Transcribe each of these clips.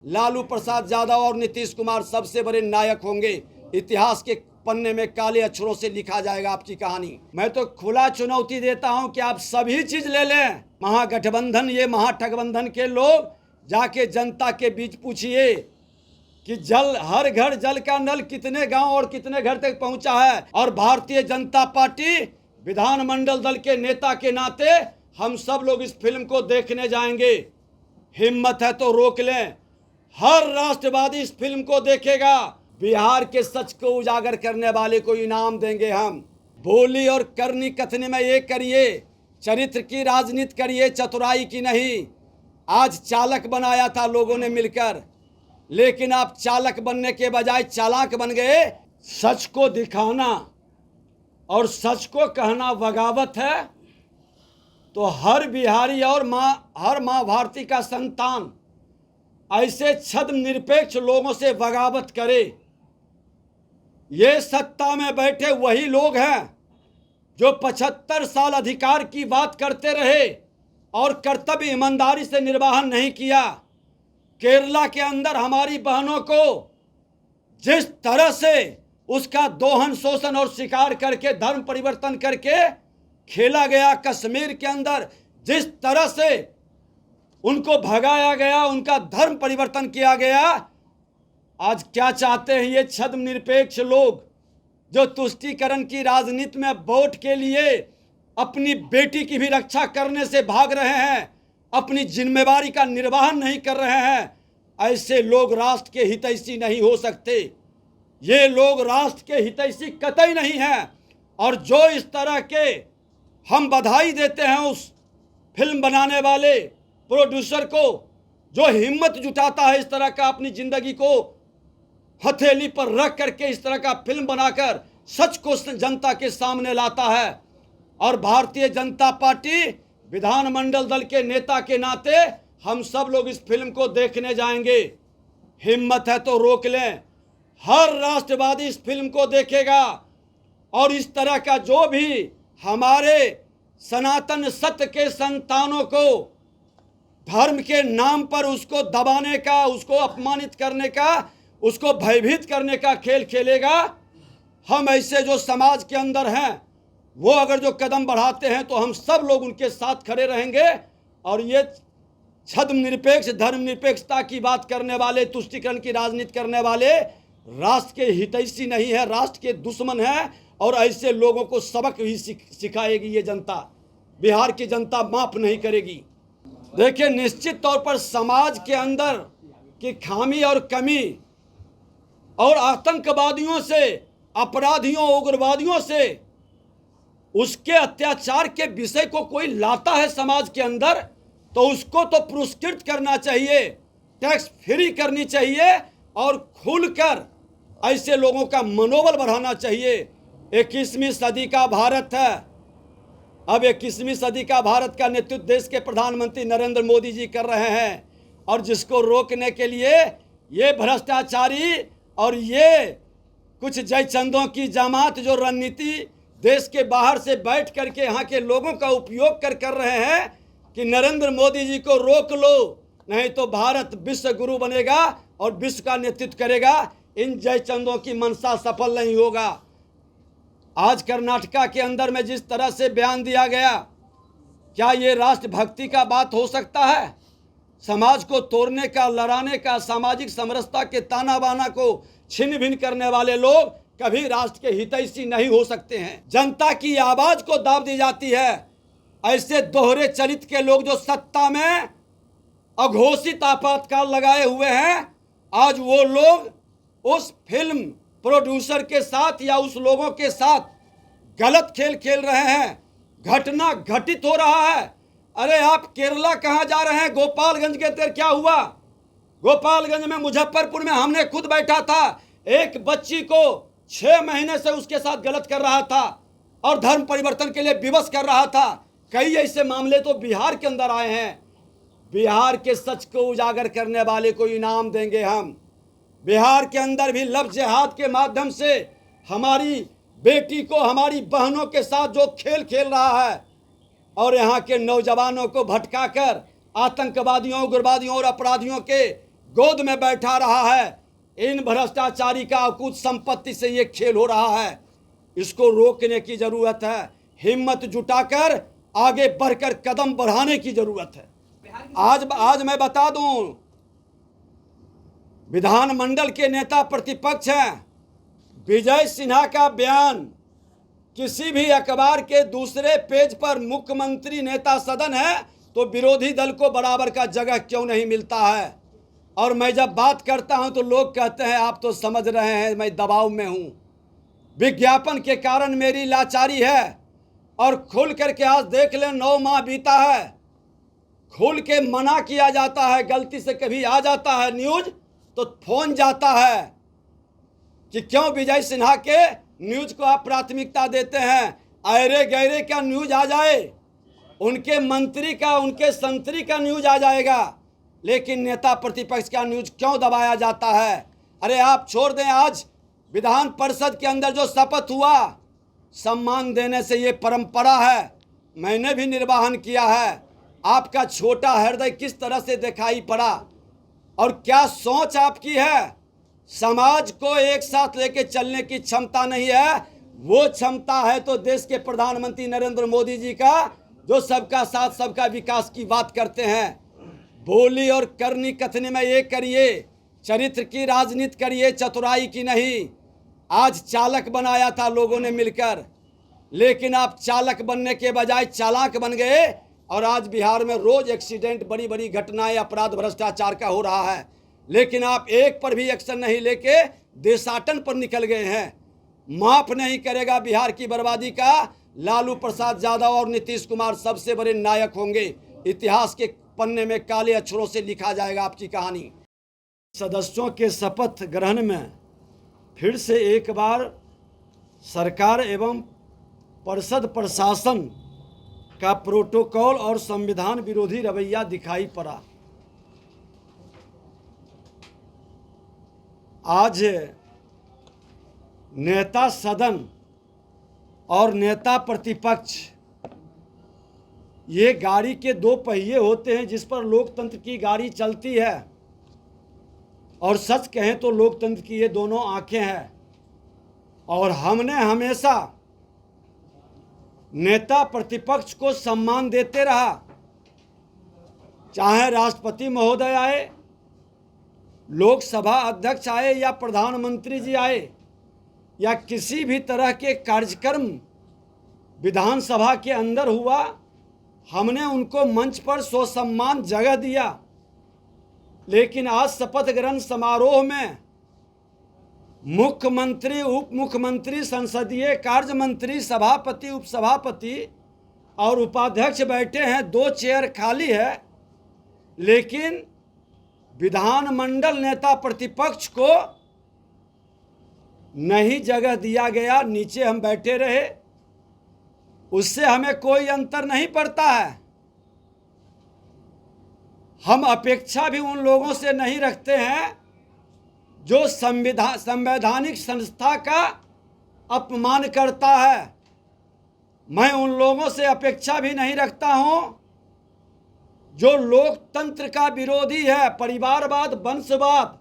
लालू प्रसाद यादव और नीतीश कुमार सबसे बड़े नायक होंगे। इतिहास के पन्ने में काले अक्षरों से लिखा जाएगा आपकी कहानी। मैं तो खुला चुनौती देता हूं कि आप सभी चीज ले लें। महागठबंधन, ये महागठबंधन के लोग जाके जनता के बीच पूछिए कि जल, हर घर जल का नल कितने गांव और कितने घर तक पहुंचा है। और भारतीय जनता पार्टी विधानमंडल दल के नेता के नाते हम सब लोग इस फिल्म को देखने जाएंगे। हिम्मत है तो रोक लें। हर राष्ट्रवादी इस फिल्म को देखेगा। बिहार के सच को उजागर करने वाले को इनाम देंगे हम। बोली और करनी कथनी में एक करिए, चरित्र की राजनीति करिए, चतुराई की नहीं। आज चालक बनाया था लोगों ने मिलकर, लेकिन आप चालक बनने के बजाय चालाक बन गए। सच को दिखाना और सच को कहना बगावत है, तो हर बिहारी और हर माँ भारती का संतान ऐसे छद्म निरपेक्ष लोगों से बगावत करे। ये सत्ता में बैठे वही लोग हैं जो 75 साल अधिकार की बात करते रहे और कर्तव्य ईमानदारी से निर्वाहन नहीं किया। केरला के अंदर हमारी बहनों को जिस तरह से उसका दोहन, शोषण और शिकार करके धर्म परिवर्तन करके खेला गया, कश्मीर के अंदर जिस तरह से उनको भगाया गया, उनका धर्म परिवर्तन किया गया, आज क्या चाहते हैं ये छद्म निरपेक्ष लोग जो तुष्टीकरण की राजनीति में वोट के लिए अपनी बेटी की भी रक्षा करने से भाग रहे हैं, अपनी जिम्मेवारी का निर्वहन नहीं कर रहे हैं। ऐसे लोग राष्ट्र के हितैषी नहीं हो सकते। ये लोग राष्ट्र के हितैषी कतई नहीं हैं। और जो इस तरह के, हम बधाई देते हैं उस फिल्म बनाने वाले प्रोड्यूसर को जो हिम्मत जुटाता है इस तरह का अपनी जिंदगी को हथेली पर रख करके इस तरह का फिल्म बनाकर सच को जनता के सामने लाता है। और भारतीय जनता पार्टी विधानमंडल दल के नेता के नाते हम सब लोग इस फिल्म को देखने जाएंगे। हिम्मत है तो रोक लें। हर राष्ट्रवादी इस फिल्म को देखेगा और इस तरह का जो भी हमारे सनातन सत्य के संतानों को धर्म के नाम पर उसको दबाने का, उसको अपमानित करने का, उसको भयभीत करने का खेल खेलेगा। हम ऐसे जो समाज के अंदर हैं वो अगर जो कदम बढ़ाते हैं तो हम सब लोग उनके साथ खड़े रहेंगे। और ये छद्म निरपेक्ष, धर्म निरपेक्षता की बात करने वाले, तुष्टीकरण की राजनीति करने वाले राष्ट्र के हितैषी नहीं है, राष्ट्र के दुश्मन है। और ऐसे लोगों को सबक भी सिखाएगी ये जनता। बिहार की जनता माफ नहीं करेगी। देखिए, निश्चित तौर पर समाज के अंदर की खामी और कमी और आतंकवादियों से, अपराधियों, उग्रवादियों से, उसके अत्याचार के विषय को कोई लाता है समाज के अंदर तो उसको तो पुरस्कृत करना चाहिए, टैक्स फ्री करनी चाहिए और खुलकर ऐसे लोगों का मनोबल बढ़ाना चाहिए। 21वीं सदी का भारत है। अब 21वीं सदी का भारत का नेतृत्व देश के प्रधानमंत्री नरेंद्र मोदी जी कर रहे हैं। और जिसको रोकने के लिए ये भ्रष्टाचारी और ये कुछ जयचंदों की जमात जो रणनीति देश के बाहर से बैठ करके यहाँ के लोगों का उपयोग कर रहे हैं कि नरेंद्र मोदी जी को रोक लो, नहीं तो भारत विश्व गुरु बनेगा और विश्व का नेतृत्व करेगा। इन जयचंदों की मंशा सफल नहीं होगा। आज कर्नाटका के अंदर में जिस तरह से बयान दिया गया, क्या ये राष्ट्रभक्ति का बात हो सकता है? समाज को तोड़ने का, लड़ाने का, सामाजिक समरसता के ताना बाना को छिन्न भिन्न करने वाले लोग कभी राष्ट्र के हितैषी नहीं हो सकते हैं। जनता की आवाज को दाब दी जाती है। ऐसे दोहरे चरित्र के लोग जो सत्ता में अघोषित आपातकाल लगाए हुए हैं, आज वो लोग उस फिल्म प्रोड्यूसर के साथ या उस लोगों के साथ गलत खेल खेल रहे हैं। घटना घटित हो रहा है। अरे आप केरला कहाँ जा रहे हैं? गोपालगंज के अंदर क्या हुआ? गोपालगंज में, मुजफ्फरपुर में हमने खुद बैठा था। एक बच्ची को 6 महीने से उसके साथ गलत कर रहा था और धर्म परिवर्तन के लिए विवश कर रहा था। कई ऐसे मामले तो बिहार के अंदर आए हैं। बिहार के सच को उजागर करने वाले को इनाम देंगे हम। बिहार के अंदर भी लव जिहाद के माध्यम से हमारी बेटी को, हमारी बहनों के साथ जो खेल खेल रहा है और यहाँ के नौजवानों को भटकाकर आतंकवादियों, उग्रवादियों और अपराधियों के गोद में बैठा रहा है। इन भ्रष्टाचारी का अकूत संपत्ति से ये खेल हो रहा है, इसको रोकने की जरूरत है। हिम्मत जुटाकर आगे बढ़कर कदम बढ़ाने की जरूरत है। आज मैं बता दूं, विधानमंडल के नेता प्रतिपक्ष हैं। विजय सिन्हा का बयान किसी भी अखबार के दूसरे पेज पर मुख्यमंत्री नेता सदन है तो विरोधी दल को बराबर का जगह क्यों नहीं मिलता है। और मैं जब बात करता हूं तो लोग कहते हैं आप तो समझ रहे हैं मैं दबाव में हूं। विज्ञापन के कारण मेरी लाचारी है। और खुल करके आज देख लें, 9 माह बीता है, खुल के मना किया जाता है। गलती से कभी आ जाता है न्यूज तो फोन जाता है कि क्यों विजय सिन्हा के न्यूज को आप प्राथमिकता देते हैं। अरे गहरे का न्यूज आ जाए, उनके मंत्री का, उनके संतरी का न्यूज आ जाएगा, लेकिन नेता प्रतिपक्ष का न्यूज क्यों दबाया जाता है। अरे आप छोड़ दें, आज विधान परिषद के अंदर जो शपथ हुआ, सम्मान देने से ये परंपरा है, मैंने भी निर्वाहन किया है। आपका छोटा हृदय किस तरह से दिखाई पड़ा और क्या सोच आपकी है। समाज को एक साथ लेके चलने की क्षमता नहीं है। वो क्षमता है तो देश के प्रधानमंत्री नरेंद्र मोदी जी का, जो सबका साथ सबका विकास की बात करते हैं। बोली और करनी कथनी में ये करिए, चरित्र की राजनीति करिए, चतुराई की नहीं। आज चालक बनाया था लोगों ने मिलकर, लेकिन आप चालक बनने के बजाय चालाक बन गए। और आज बिहार में रोज एक्सीडेंट, बड़ी बड़ी घटनाएं, अपराध, भ्रष्टाचार का हो रहा है, लेकिन आप एक पर भी एक्शन नहीं लेके देशाटन पर निकल गए हैं। माफ नहीं करेगा बिहार की बर्बादी का लालू प्रसाद यादव और नीतीश कुमार सबसे बड़े नायक होंगे। इतिहास के पन्ने में काले अक्षरों से लिखा जाएगा आपकी कहानी। सदस्यों के शपथ ग्रहण में फिर से एक बार सरकार एवं परिषद प्रशासन का प्रोटोकॉल और संविधान विरोधी रवैया दिखाई पड़ा। आज नेता सदन और नेता प्रतिपक्ष, ये गाड़ी के 2 पहिए होते हैं जिस पर लोकतंत्र की गाड़ी चलती है। और सच कहें तो लोकतंत्र की ये दोनों आंखें हैं। और हमने हमेशा नेता प्रतिपक्ष को सम्मान देते रहा, चाहे राष्ट्रपति महोदय आए, लोकसभा अध्यक्ष आए या प्रधानमंत्री जी आए, या किसी भी तरह के कार्यक्रम विधानसभा के अंदर हुआ, हमने उनको मंच पर ससम्मान जगह दिया। लेकिन आज शपथ ग्रहण समारोह में मुख्यमंत्री, उप मुख्यमंत्री, संसदीय कार्य मंत्री, सभापति, उपसभापति और उपाध्यक्ष बैठे हैं, 2 चेयर खाली है, लेकिन विधानमंडल नेता प्रतिपक्ष को नहीं जगह दिया गया। नीचे हम बैठे रहे, उससे हमें कोई अंतर नहीं पड़ता है। हम अपेक्षा भी उन लोगों से नहीं रखते हैं जो संवैधानिक संस्था का अपमान करता है। मैं उन लोगों से अपेक्षा भी नहीं रखता हूं जो लोकतंत्र का विरोधी है, परिवारवाद, वंशवाद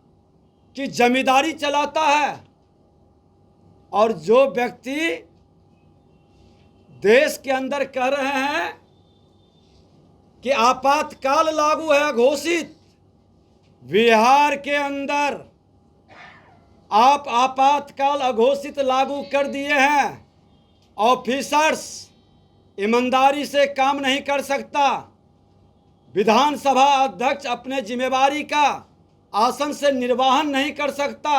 की जमींदारी चलाता है, और जो व्यक्ति देश के अंदर कह रहे हैं कि आपातकाल लागू है घोषित। बिहार के अंदर आप आपातकाल अघोषित लागू कर दिए हैं। ऑफिसर्स ईमानदारी से काम नहीं कर सकता। विधानसभा अध्यक्ष अपने जिम्मेवारी का आसन से निर्वहन नहीं कर सकता।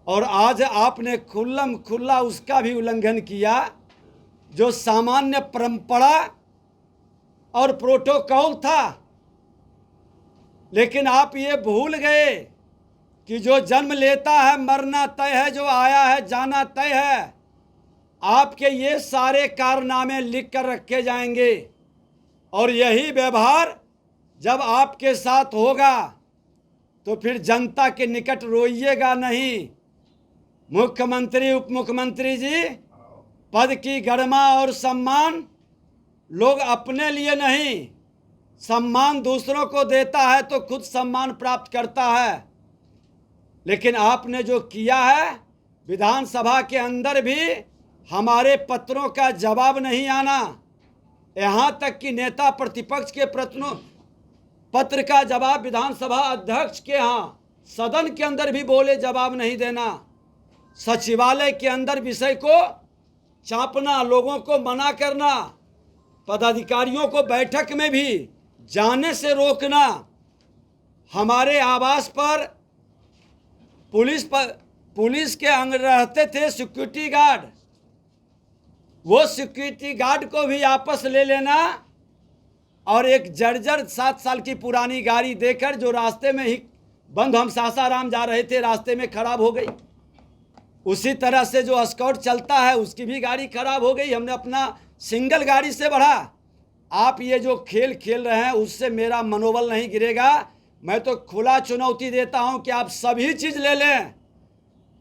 और आज आपने खुल्लम खुल्ला उसका भी उल्लंघन किया जो सामान्य परंपरा और प्रोटोकॉल था। लेकिन आप ये भूल गए कि जो जन्म लेता है मरना तय है, जो आया है जाना तय है। आपके ये सारे कारनामे लिख कर रखे जाएंगे और यही व्यवहार जब आपके साथ होगा तो फिर जनता के निकट रोइएगा नहीं। मुख्यमंत्री, उप मुख्यमंत्री जी, पद की गरिमा और सम्मान लोग अपने लिए नहीं, सम्मान दूसरों को देता है तो खुद सम्मान प्राप्त करता है। लेकिन आपने जो किया है, विधानसभा के अंदर भी हमारे पत्रों का जवाब नहीं आना, यहाँ तक कि नेता प्रतिपक्ष के पत्र का जवाब विधानसभा अध्यक्ष के यहाँ सदन के अंदर भी बोले जवाब नहीं देना, सचिवालय के अंदर विषय को चापना, लोगों को मना करना, पदाधिकारियों को बैठक में भी जाने से रोकना, हमारे आवास पर पुलिस के अंग रहते थे सिक्योरिटी गार्ड, वो सिक्योरिटी गार्ड को भी आपस ले लेना और एक जर्जर 7 साल की पुरानी गाड़ी देकर, जो रास्ते में ही बंद, हम सासाराम जा रहे थे, रास्ते में खराब हो गई। उसी तरह से जो स्कॉट चलता है उसकी भी गाड़ी खराब हो गई, हमने अपना सिंगल गाड़ी से बढ़ा। आप ये जो खेल खेल रहे हैं उससे मेरा मनोबल नहीं गिरेगा। मैं तो खुला चुनौती देता हूं कि आप सभी चीज़ ले लें,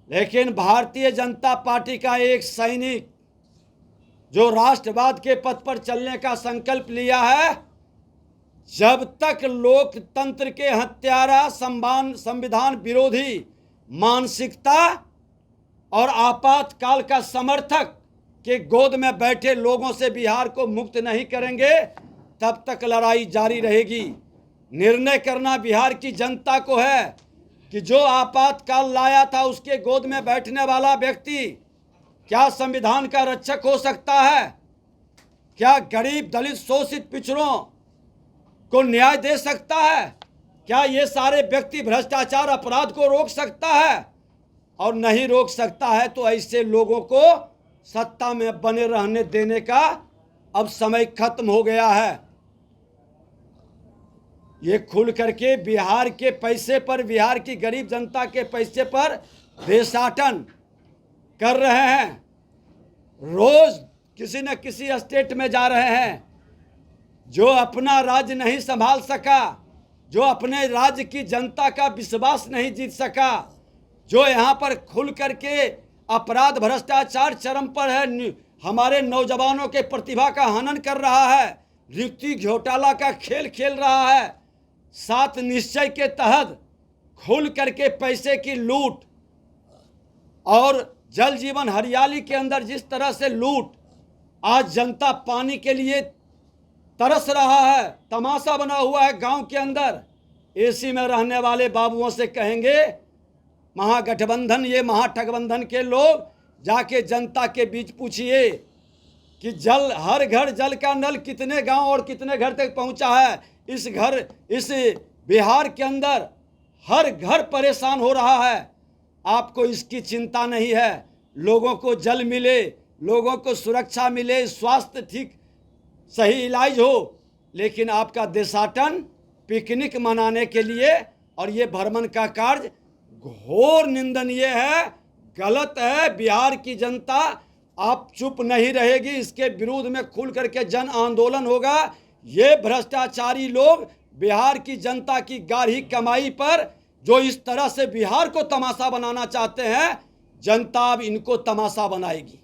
लेकिन भारतीय जनता पार्टी का एक सैनिक जो राष्ट्रवाद के पथ पर चलने का संकल्प लिया है, जब तक लोकतंत्र के हत्यारा, संविधान विरोधी मानसिकता और आपातकाल का समर्थक के गोद में बैठे लोगों से बिहार को मुक्त नहीं करेंगे, तब तक लड़ाई जारी रहेगी। निर्णय करना बिहार की जनता को है कि जो आपातकाल लाया था उसके गोद में बैठने वाला व्यक्ति क्या संविधान का रक्षक हो सकता है? क्या गरीब, दलित, शोषित, पिछड़ों को न्याय दे सकता है? क्या ये सारे व्यक्ति भ्रष्टाचार, अपराध को रोक सकता है? और नहीं रोक सकता है तो ऐसे लोगों को सत्ता में बने रहने देने का अब समय खत्म हो गया है। ये खुल करके बिहार के पैसे पर, बिहार की गरीब जनता के पैसे पर देशाटन कर रहे हैं। रोज किसी न किसी स्टेट में जा रहे हैं, जो अपना राज्य नहीं संभाल सका, जो अपने राज्य की जनता का विश्वास नहीं जीत सका, जो यहाँ पर खुल करके अपराध, भ्रष्टाचार चरम पर है, हमारे नौजवानों के प्रतिभा का हनन कर रहा है, रिक्ति घोटाला का खेल खेल रहा है, 7 निश्चय के तहत खुल करके पैसे की लूट और जल जीवन हरियाली के अंदर जिस तरह से लूट, आज जनता पानी के लिए तरस रहा है, तमाशा बना हुआ है। गांव के अंदर एसी में रहने वाले बाबुओं से कहेंगे महागठबंधन, ये महाठगबंधन के लोग, जाके जनता के बीच पूछिए कि जल, हर घर जल का नल कितने गांव और कितने घर तक पहुंचा है। इस बिहार के अंदर हर घर परेशान हो रहा है। आपको इसकी चिंता नहीं है। लोगों को जल मिले, लोगों को सुरक्षा मिले, स्वास्थ्य ठीक सही इलाज हो, लेकिन आपका देशाटन पिकनिक मनाने के लिए और ये भ्रमण का कार्य घोर निंदनीय है, गलत है। बिहार की जनता आप चुप नहीं रहेगी, इसके विरोध में खुल करके जन आंदोलन होगा। ये भ्रष्टाचारी लोग बिहार की जनता की गाढ़ी कमाई पर जो इस तरह से बिहार को तमाशा बनाना चाहते हैं, जनता अब इनको तमाशा बनाएगी।